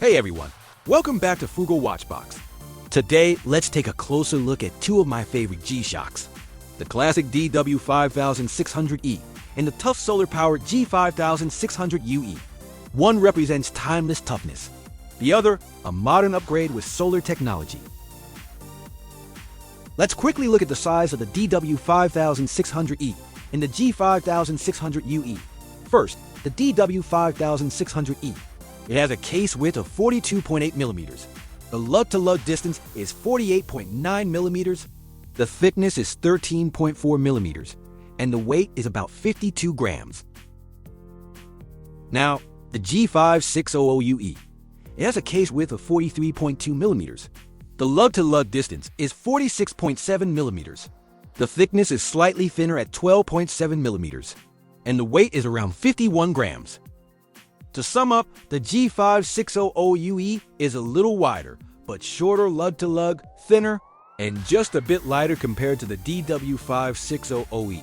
Hey everyone, welcome back to Frugal Watchbox. Today, let's take a closer look at two of my favorite GShocks, the classic DW5600E and the tough solar-powered G5600UE. One represents timeless toughness, the other, a modern upgrade with solar technology. Let's quickly look at the size of the DW5600E and the G5600UE. First, the DW5600E. It has a case width of 42.8 millimeters. The lug-to-lug distance is 48.9 millimeters. The thickness is 13.4 millimeters. And the weight is about 52 grams. Now, the G5600UE. It has a case width of 43.2 millimeters. The lug-to-lug distance is 46.7 millimeters. The thickness is slightly thinner at 12.7 millimeters. And the weight is around 51 grams. To sum up, the G5600UE is a little wider, but shorter lug-to-lug, thinner, and just a bit lighter compared to the DW5600E.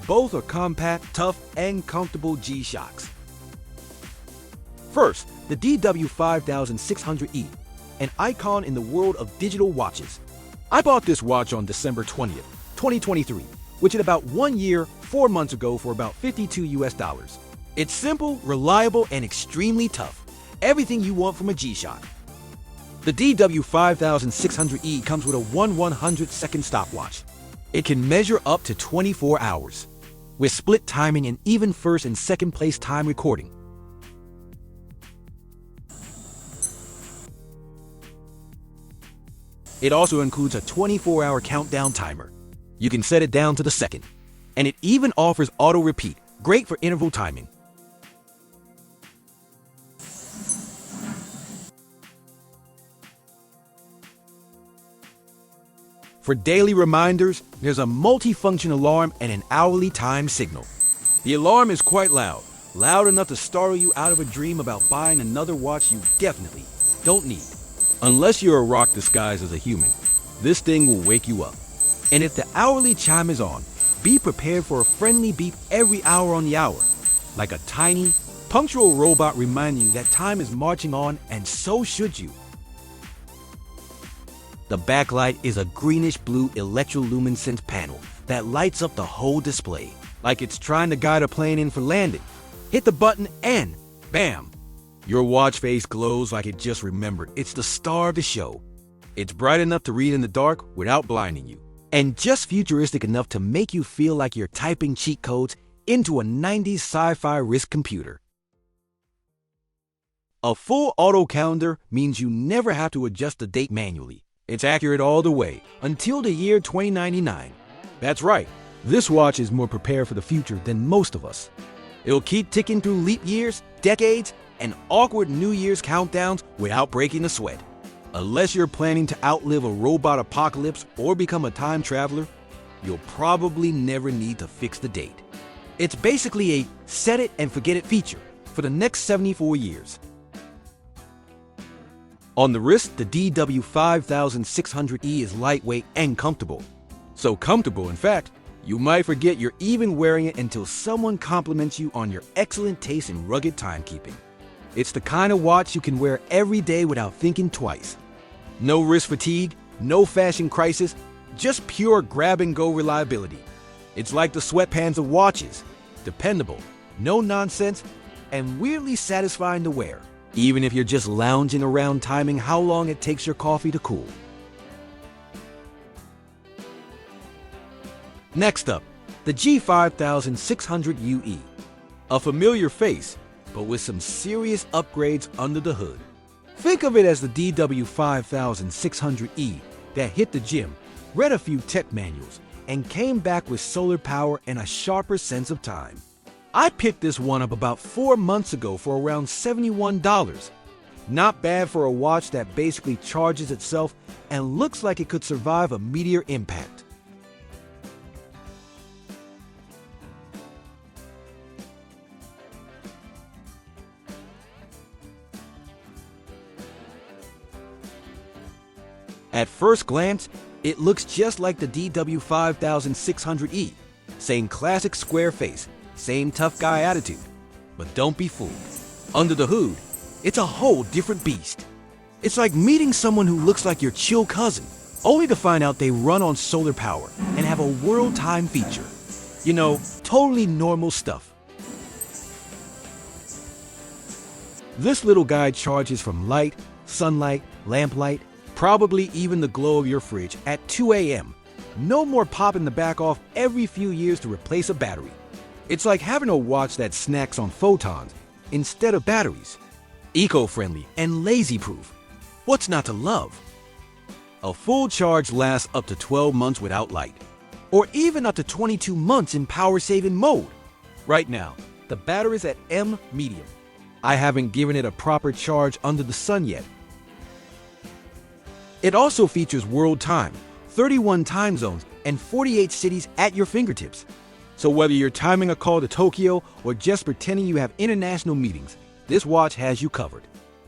Both are compact, tough, and comfortable G-Shocks. First, the DW5600E, an icon in the world of digital watches. I bought this watch on December 20th, 2023, which is about 1 year, 4 months ago for about $52 US. It's simple, reliable, and extremely tough. Everything you want from a G-Shock. The DW5600E comes with a 1/100-second stopwatch. It can measure up to 24 hours, with split timing and even first and second place time recording. It also includes a 24-hour countdown timer. You can set it down to the second. And it even offers auto repeat, great for interval timing. For daily reminders, there's a multi-function alarm and an hourly time signal. The alarm is quite loud enough to startle you out of a dream about buying another watch you definitely don't need. Unless you're a rock disguised as a human, this thing will wake you up. And if the hourly chime is on, be prepared for a friendly beep every hour on the hour, like a tiny, punctual robot reminding you that time is marching on, and so should you. The backlight is a greenish-blue electroluminescent panel that lights up the whole display, like it's trying to guide a plane in for landing. Hit the button and bam! Your watch face glows like it just remembered it's the star of the show. It's bright enough to read in the dark without blinding you, and just futuristic enough to make you feel like you're typing cheat codes into a 90s sci-fi risk computer. A full auto calendar means you never have to adjust the date manually. It's accurate all the way, until the year 2099. That's right, this watch is more prepared for the future than most of us. It'll keep ticking through leap years, decades, and awkward New Year's countdowns without breaking a sweat. Unless you're planning to outlive a robot apocalypse or become a time traveler, you'll probably never need to fix the date. It's basically a set it and forget it feature for the next 74 years. On the wrist, the DW5600E is lightweight and comfortable. So comfortable, in fact, you might forget you're even wearing it until someone compliments you on your excellent taste in rugged timekeeping. It's the kind of watch you can wear every day without thinking twice. No wrist fatigue, no fashion crisis, just pure grab-and-go reliability. It's like the sweatpants of watches, dependable, no nonsense, and weirdly satisfying to wear, even if you're just lounging around timing how long it takes your coffee to cool. Next up, the G5600UE. A familiar face, but with some serious upgrades under the hood. Think of it as the DW5600E that hit the gym, read a few tech manuals, and came back with solar power and a sharper sense of time. I picked this one up about 4 months ago for around $71. Not bad for a watch that basically charges itself and looks like it could survive a meteor impact. At first glance, it looks just like the DW5600E. Same classic square face, same tough guy attitude. But don't be fooled. Under the hood, it's a whole different beast. It's like meeting someone who looks like your chill cousin, only to find out they run on solar power and have a world time feature. You know, totally normal stuff. This little guy charges from light, sunlight, lamplight, probably even the glow of your fridge at 2 a.m. No more popping the back off every few years to replace a battery. It's like having a watch that snacks on photons instead of batteries. Eco-friendly and lazy-proof. What's not to love? A full charge lasts up to 12 months without light, or even up to 22 months in power-saving mode. Right now, the battery's at M medium. I haven't given it a proper charge under the sun yet. It also features world time, 31 time zones, and 48 cities at your fingertips. So whether you're timing a call to Tokyo or just pretending you have international meetings, this watch has you covered.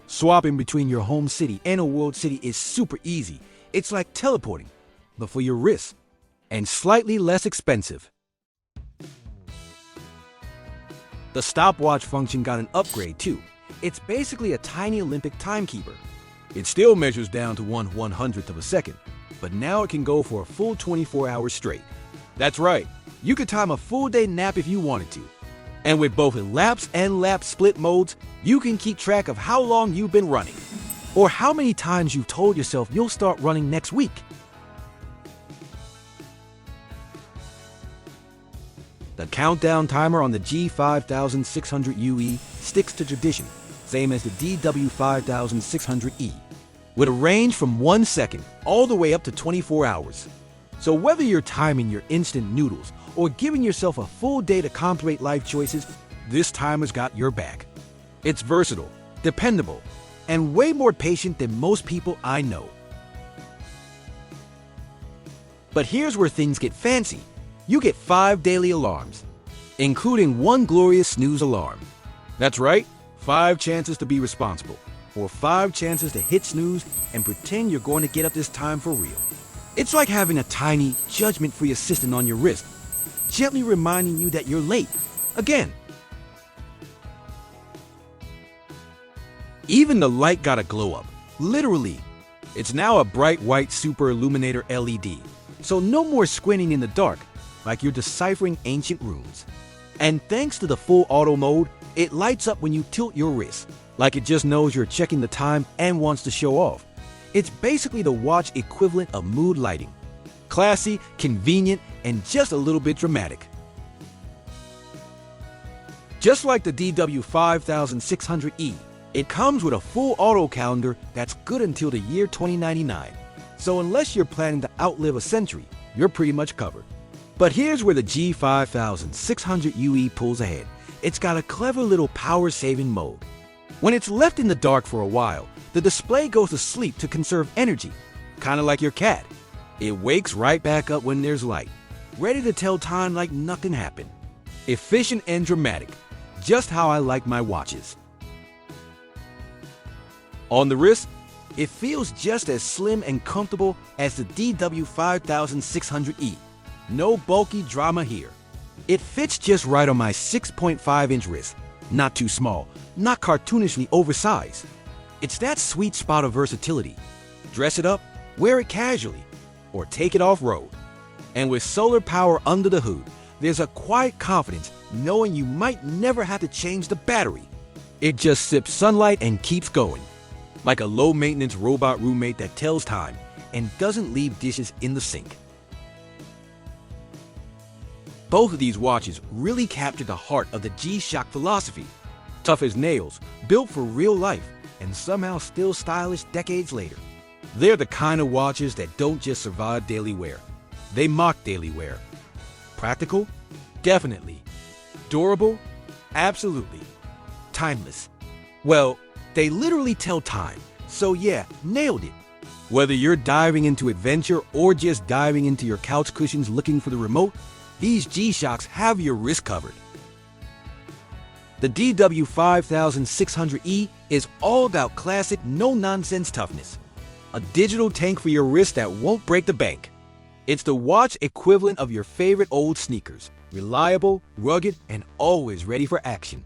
Swapping between your home city and a world city is super easy. It's like teleporting, but for your wrist, and slightly less expensive. The stopwatch function got an upgrade too. It's basically a tiny Olympic timekeeper. It still measures down to 1/100th of a second, but now it can go for a full 24 hours straight. That's right, you could time a full day nap if you wanted to. And with both elapsed and lapsed split modes, you can keep track of how long you've been running, or how many times you've told yourself you'll start running next week. The countdown timer on the G5600UE sticks to tradition, same as the DW5600E, with a range from 1 second all the way up to 24 hours. So whether you're timing your instant noodles or giving yourself a full day to contemplate life choices, this timer's got your back. It's versatile, dependable, and way more patient than most people I know. But here's where things get fancy. You get 5 daily alarms, including 1 glorious snooze alarm. That's right, 5 chances to be responsible, or 5 chances to hit snooze and pretend you're going to get up this time for real. It's like having a tiny, judgment-free assistant on your wrist, gently reminding you that you're late, again. Even the light got a glow up, literally. It's now a bright white super illuminator LED, so no more squinting in the dark like you're deciphering ancient runes. And thanks to the full auto mode, it lights up when you tilt your wrist, like it just knows you're checking the time and wants to show off. It's basically the watch equivalent of mood lighting. Classy, convenient, and just a little bit dramatic. Just like the DW5600E, it comes with a full auto calendar that's good until the year 2099. So unless you're planning to outlive a century, you're pretty much covered. But here's where the G5600UE pulls ahead. It's got a clever little power-saving mode. When it's left in the dark for a while, the display goes to sleep to conserve energy, kind of like your cat. It wakes right back up when there's light, ready to tell time like nothing happened. Efficient and dramatic, just how I like my watches. On the wrist, it feels just as slim and comfortable as the DW5600E. No bulky drama here. It fits just right on my 6.5-inch wrist. Not too small, not cartoonishly oversized. It's that sweet spot of versatility. Dress it up, wear it casually, or take it off-road. And with solar power under the hood, there's a quiet confidence knowing you might never have to change the battery. It just sips sunlight and keeps going. Like a low-maintenance robot roommate that tells time and doesn't leave dishes in the sink. Both of these watches really capture the heart of the GShock philosophy. Tough as nails, built for real life, and somehow still stylish decades later. They're the kind of watches that don't just survive daily wear. They mock daily wear. Practical? Definitely. Durable? Absolutely. Timeless? Well, they literally tell time. So yeah, nailed it. Whether you're diving into adventure or just diving into your couch cushions looking for the remote, these G-Shocks have your wrist covered. The DW5600E is all about classic, no-nonsense toughness. A digital tank for your wrist that won't break the bank. It's the watch equivalent of your favorite old sneakers. Reliable, rugged, and always ready for action.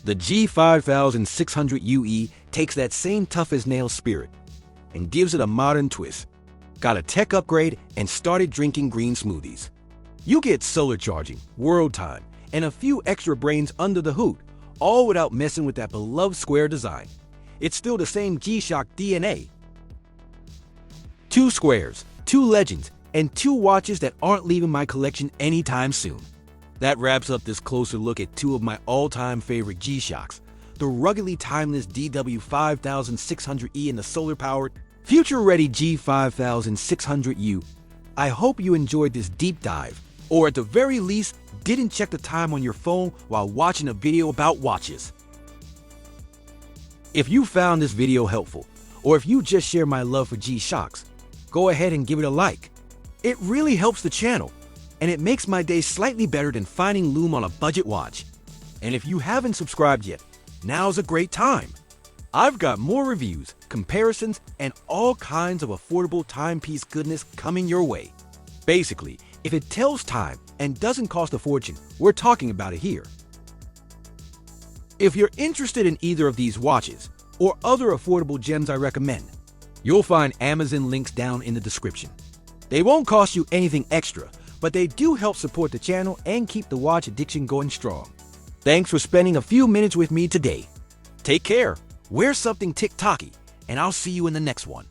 The G5600UE takes that same tough-as-nails spirit and gives it a modern twist. Got a tech upgrade and started drinking green smoothies. You get solar charging, world time, and a few extra brains under the hood, all without messing with that beloved square design. It's still the same GShock DNA. 2 squares, 2 legends, and 2 watches that aren't leaving my collection anytime soon. That wraps up this closer look at 2 of my all-time favorite G-Shocks, the ruggedly timeless DW5600E and the solar-powered, future-ready G5600U. I hope you enjoyed this deep dive, or at the very least, didn't check the time on your phone while watching a video about watches. If you found this video helpful, or if you just share my love for G-Shocks, go ahead and give it a like. It really helps the channel, and it makes my day slightly better than finding Loom on a budget watch. And if you haven't subscribed yet, now's a great time. I've got more reviews, comparisons, and all kinds of affordable timepiece goodness coming your way. Basically, if it tells time and doesn't cost a fortune, we're talking about it here. If you're interested in either of these watches, or other affordable gems I recommend, you'll find Amazon links down in the description. They won't cost you anything extra, but they do help support the channel and keep the watch addiction going strong. Thanks for spending a few minutes with me today. Take care, wear something tick-tocky, and I'll see you in the next one.